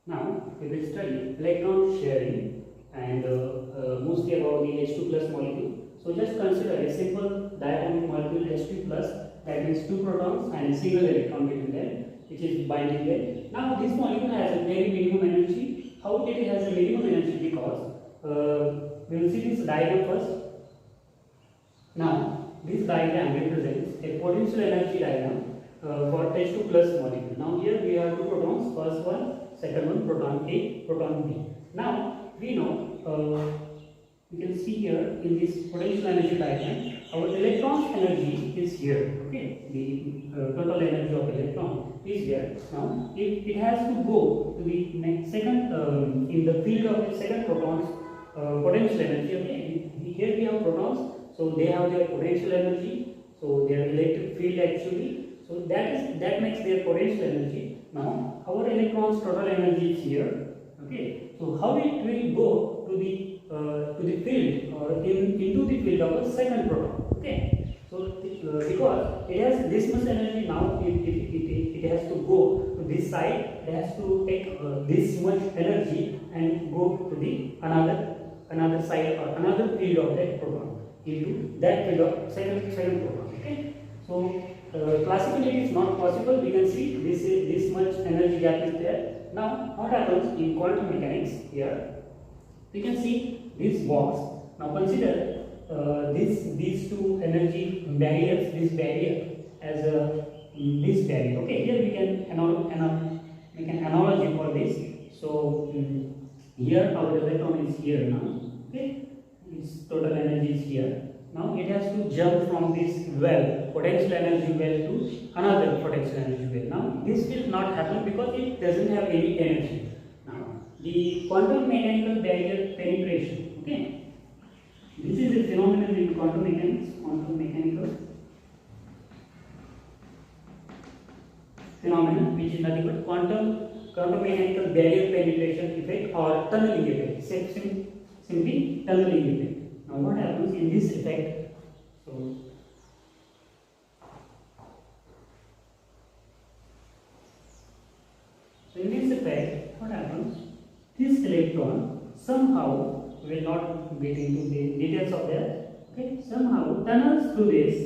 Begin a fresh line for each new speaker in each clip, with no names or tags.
Now we will study electron sharing and mostly about the H2 plus molecule. So just consider a simple diatomic molecule H2 plus, that means 2 protons and a single electron between them, which is binding there. Now this molecule has a very minimum energy. How it has a minimum energy? Because we will see this diagram first. Now this diagram represents a potential energy diagram for H2 plus molecule. Now here we have 2 protons, first one, second one, proton A, proton B. Now we know, you can see here in this potential energy diagram, our electron's energy is here. Okay, the total energy of electron is here. Now if it has to go to the next second in the field of the second proton's potential energy. Okay, here we have protons, so they have their potential energy, so their electric field actually. So that makes their potential energy. Now our electron's total energy is here. Okay, so how it will go to the field or into the field of a second proton. Okay, so because it has this much energy, now it has to go to this side. It has to take this much energy and go to the another side or another field of that proton, into that field of second proton. Okay, so classically it is not possible. We can see this much energy gap is there. Now what happens in quantum mechanics? Here we can see this box. Now consider these two energy barriers, this barrier as this barrier. Okay, here we can make an analogy for this. So here our electron is here now. Okay, its total energy is here. Now it has to jump from this well, potential energy well, to another potential energy well. Now this will not happen because it doesn't have any energy. Now the quantum mechanical barrier penetration. Okay, this is a phenomenon in quantum mechanics. Quantum mechanical phenomenon, which is nothing but quantum mechanical barrier penetration effect or tunneling effect. Simply tunneling effect. Now what happens in this effect? So in this effect, what happens? This electron somehow will not get into the details of that. Okay, somehow tunnels through this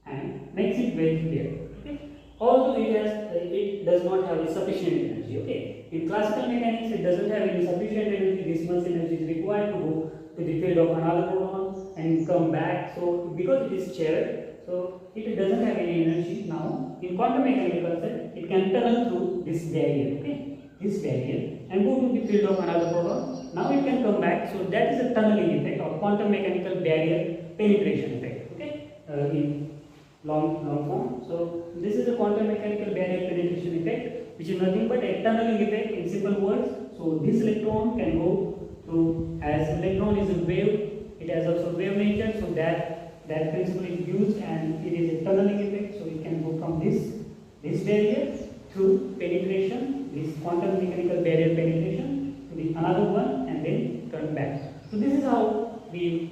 and makes it way there. Okay, although it does not have a sufficient energy. Okay, in classical mechanics it doesn't have any sufficient energy. This much energy is required to go to the field of another proton and come back. So because it is shared, so it doesn't have any energy. Now in quantum mechanical concept, it can tunnel through this barrier. Okay, this barrier, and go to the field of another proton. Now it can come back. So that is a tunneling effect or quantum mechanical barrier penetration effect. Okay, in long form. So this is a quantum mechanical barrier penetration effect, which is nothing but a tunneling effect in simple words. So this electron can go through, as electron is a wave, it has also wave nature, so that principle is used, and it is a tunneling effect. So it can go from this barrier through penetration, this quantum mechanical barrier penetration, to the another one, and then turn back. So this is how the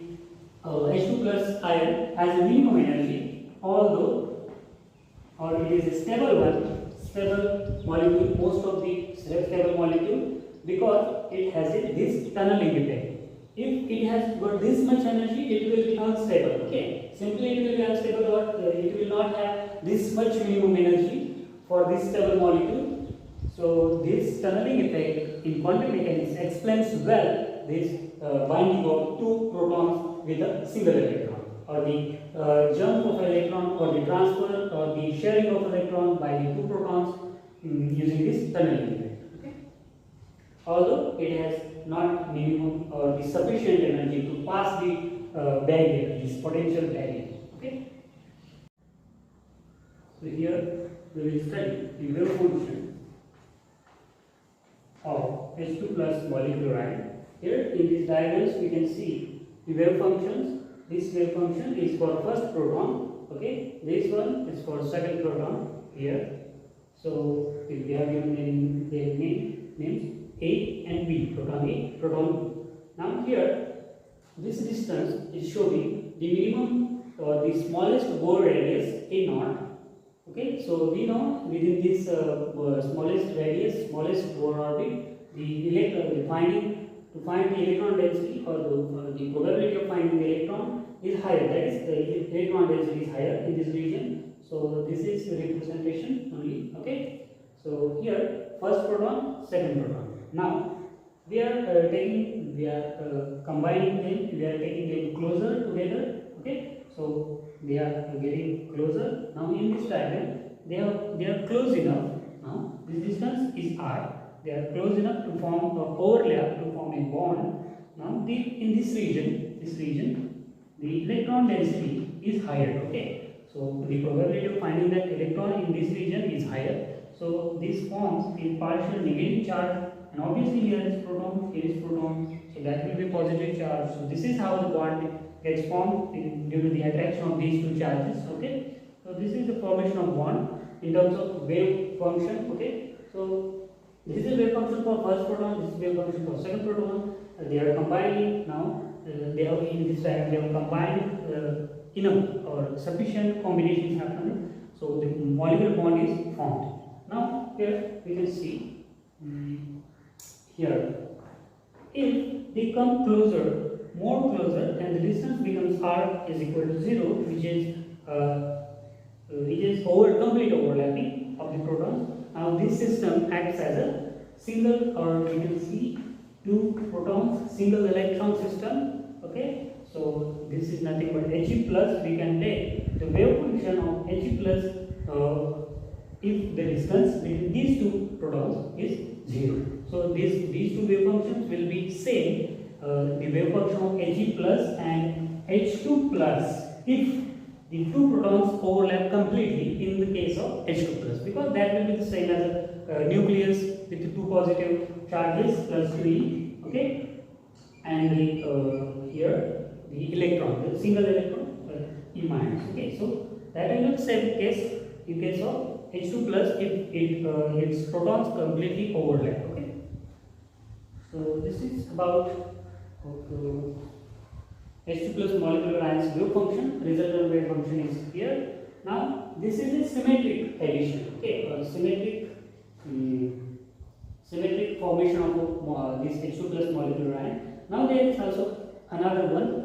H2 plus ion has a minimum energy, although it is a stable molecule, most of the stable molecule, because it has this tunneling effect. If it has got this much energy, it will be unstable. Okay, simply it will be unstable, or it will not have this much minimum energy for this stable molecule. So this tunneling effect in quantum mechanics explains well this binding of 2 protons with a single electron, or the jump of electron, or the transfer or the sharing of electron by the 2 protons using this tunneling effect. Okay, although it has not minimum or the sufficient energy to pass the barrier, this potential barrier. Okay, so here we will study the wave function of H2 plus molecular ion. Here in these diagrams we can see the wave functions. This wave function is for first proton. Okay, this one is for second proton here. So we have given their names A and B, proton A, proton B. Now here this distance is showing the minimum or the smallest Bohr radius A naught Okay, so we know within this smallest radius, smallest Bohr orbit, the finding to find the electron density or the probability of finding the electron is higher. That is, the electron density is higher in this region. So this is the representation only. Okay, so here first proton, second proton. Now we are combining them. We are taking them closer together. Okay, so they are getting closer. Now in this diagram, they are close enough. Now this distance is r. They are close enough to form a overlap, to form a bond. Now in this region, the electron density is higher. Okay, so the probability of finding that electron in this region is higher. So this forms a partial negative charge, and obviously here is proton, so that will be positive charge. So this is how the bond gets formed due to the attraction of these two charges. Okay, so this is the formation of bond in terms of wave function. Okay, so this is wave function for first proton, this is wave function for second proton. They are combining now. They have in this diagram they have combined enough or sufficient combinations happening. So the molecular bond is formed. Now here we can see here, if they come closer, more closer, and the distance becomes r is equal to 0, which is complete overlapping of the protons. Now this system acts as a single, or we can see two protons, single electron system. Okay, so this is nothing but He plus. We can take the wave function of He plus if the distance between these two protons is 0. So these two wave functions will be same. The wave function of He plus and H2 plus if the two protons overlap completely in the case of H2 plus, because that will be the same as a nucleus with the two positive charges plus 3. Okay, and here the electron, the single electron, E minus. Okay, so that will be the same case in case of H2 plus if its protons completely overlap. Okay, so this is about H2 plus molecular ions wave function. Resultant wave function is here. Now this is a symmetric addition. Okay, or symmetric formation of this H2 plus molecular ion. Now there is also another one.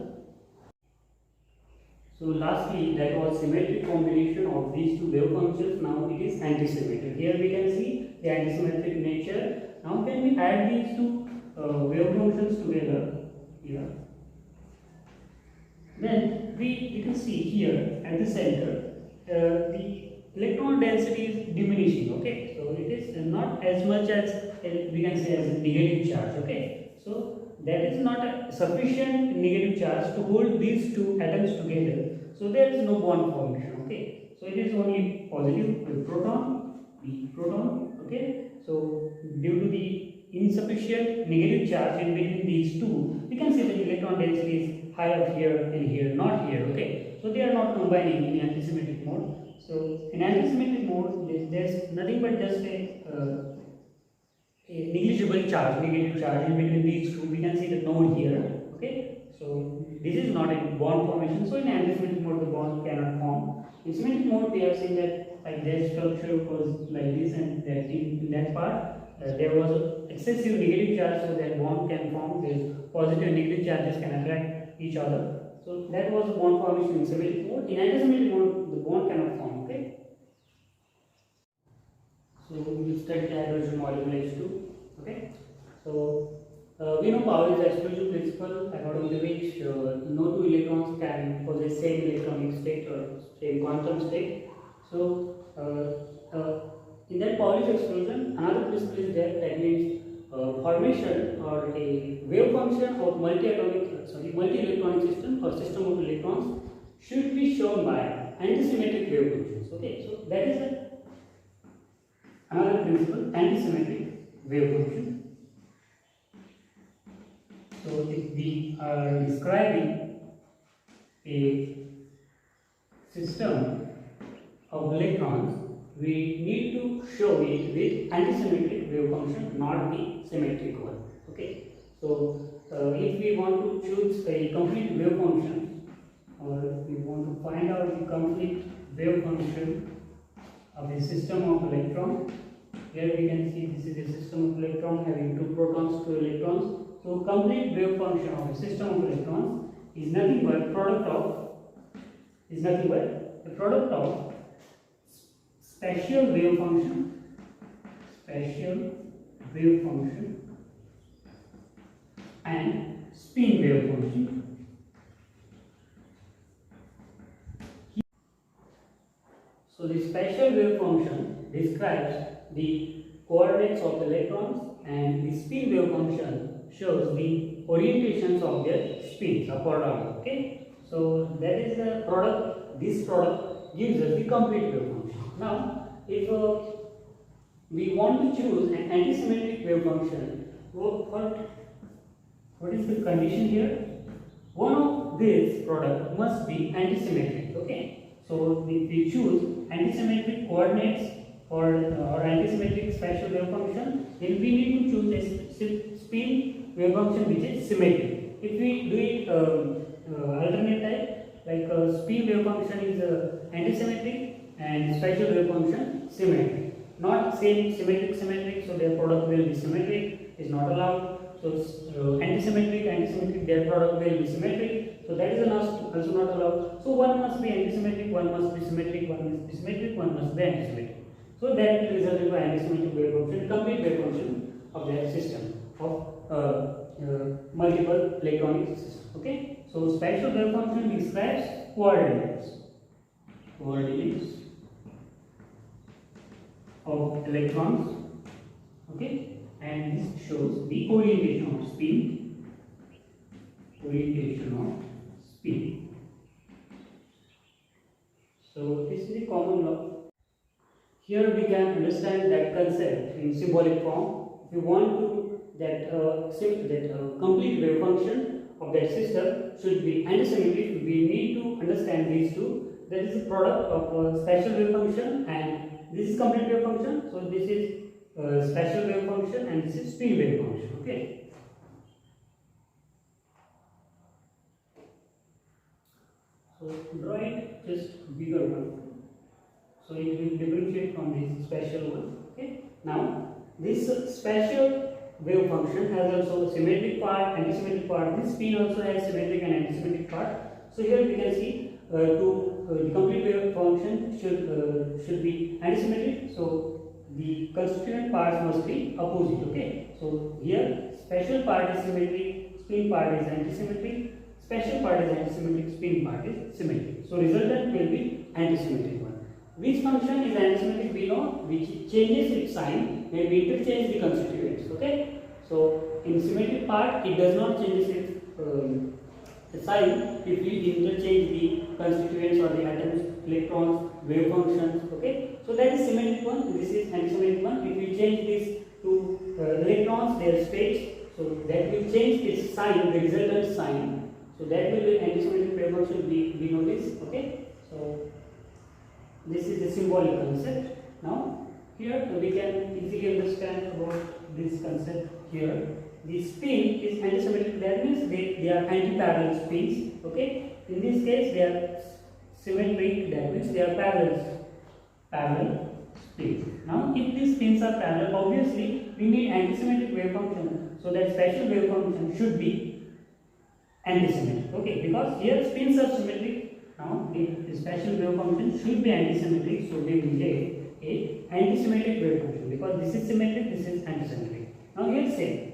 So lastly, that was symmetric combination of these two wave functions. Now it is antisymmetric. Here we can see the antisymmetric nature. Now when we add these two wave functions together here, then we can see here at the center the electron density is diminishing. Okay, so it is not as much as we can say as a negative charge. Okay, so that is not a sufficient negative charge to hold these two atoms together. So there is no bond formation. Okay, so it is only positive with proton, the proton. Okay, so due to the insufficient negative charge in between these two, we can see that the electron density is higher here and here, not here. Okay, so they are not combining in antisymmetric mode. So in antisymmetric mode, there is nothing but just a negligible charge, negative charge in between these two. We can see the node here. Okay, so this is not a bond formation. So in antisymmetric mode, the bond cannot form. In symmetric mode, we have seen that like their structure was like this, and that in that part there was excessive negative charge, so that bond can form. There's positive and negative charges can attract each other. So that was the bond formation in symmetric mode. In antisymmetric mode, the bond cannot form. Okay. So we will study the hydrogen molecule H2. Okay. So we know Pauli's exclusion principle, according to which no two electrons can possess same electronic state or same quantum state. So in that Pauli's exclusion, another principle is there, that means formation or a wave function of multi-electronic system or system of electrons should be shown by antisymmetric wave functions. Okay, so that is another principle, antisymmetric wave function. So if we are describing a system of electrons, we need to show it with antisymmetric wave function, not the symmetric one. Okay. So if we want to choose a complete wave function, or we want to find out the complete wave function of a system of electron. Here we can see this is a system of electron having 2 protons, 2 electrons. So complete wave function of a system of electrons is nothing but a product of special wave function and spin wave function. So the special wave function describes the coordinates of the electrons, and the spin wave function shows the orientations of their spins up or down. Okay, so that is the product. This product gives us the complete wave function. Now, if we want to choose an antisymmetric wave function, what is the condition here? One of this product must be antisymmetric. Okay, so if we choose antisymmetric coordinates or antisymmetric special wave function, then we need to choose a spin wave function which is symmetric. If we do it alternate type, like spin wave function is antisymmetric and special wave function symmetric. Not same symmetric, so their product will be symmetric, is not allowed. So antisymmetric, their product will be symmetric. So that is also not allowed. So one must be antisymmetric, one must be symmetric, one must be symmetric, one must be antisymmetric. So that will result in antisymmetric wave function, complete wave function of their system of multiple electronic system. Okay. So special wave function describes coordinates of electrons. Okay, and this shows the orientation of spin. So this is the common law. Here we can understand that concept in symbolic form. If you want to that complete wave function of that system should be antisymmetric, we need to understand these two. That is the product of a special wave function, and this is complete wave function. So this is special wave function, and this is spin wave function. Okay. So draw it just bigger one. So it will differentiate from this special one. Okay. Now this special wave function has also symmetric part, antisymmetric part. This spin also has symmetric and antisymmetric part. So here we can see the complete wave function should be antisymmetric. So the constituent parts must be opposite. Okay. So here special part is symmetric, spin part is antisymmetric. Special part is antisymmetric, spin part is symmetric. So resultant will be antisymmetric one. Which function is antisymmetric we know, which changes its sign when we interchange the constituents. Okay. So in symmetric part it does not change its sign if we interchange the constituents or the atoms, electrons, wave functions. Okay. So that is symmetric one. This is antisymmetric one. If we change this to electrons, their states, so that will change its sign, the resultant sign. So that will be antisymmetric wave function. We know this. Okay. So this is the symbolic concept. Now here we can easily understand about this concept here. The spin is antisymmetric, that means they are anti-parallel spins. Okay. In this case they are symmetric, that means they are parallel spins. Now if these spins are parallel, obviously we need antisymmetric wave function. So that special wave function should be antisymmetric. Okay, because here spins are symmetric. Now the special wave function should be antisymmetric, so we will get a antisymmetric wave function, because this is symmetric, this is antisymmetric. Now here same.